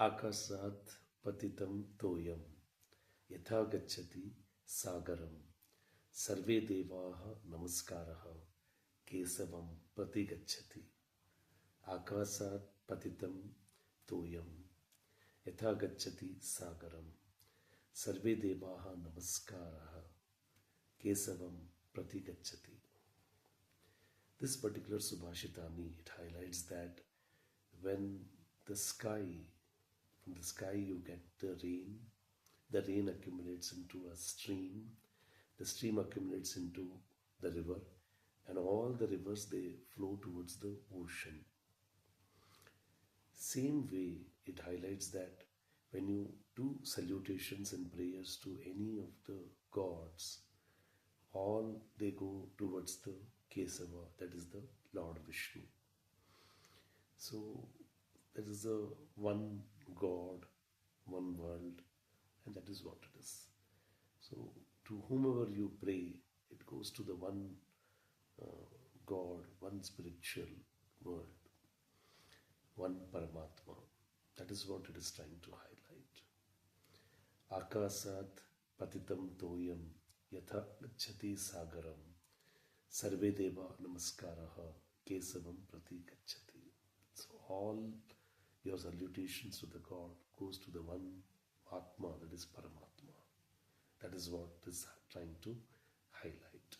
आकाशात् पतितं तोयं यथा गच्छति सागरं सर्वे देवाः नमस्कारः केशवं प्रति गच्छति. आकाशात् पतितं तोयं यथा गच्छति सागरं सर्वे देवाः नमस्कारः केशवं प्रति गच्छति. This particular Subhashitani, it highlights that when the sky, from the sky you get the rain accumulates into a stream, the stream accumulates into the river, and all the rivers they flow towards the ocean. Same way, it highlights that when you do salutations and prayers to any of the gods, all they go towards the Kesava, that is the Lord Vishnu. So, that is the one God, one world, and that is what it is. So, to whomever you pray, it goes to the one God, one spiritual world, one Paramatma. That is what it is trying to highlight. Akasat patitam toyam yatha gacchati sagaram sarve deva namaskaraha kesavam prati gacchati. So all your salutations to the God goes to the one Atma, that is Paramatma. That is what is trying to highlight.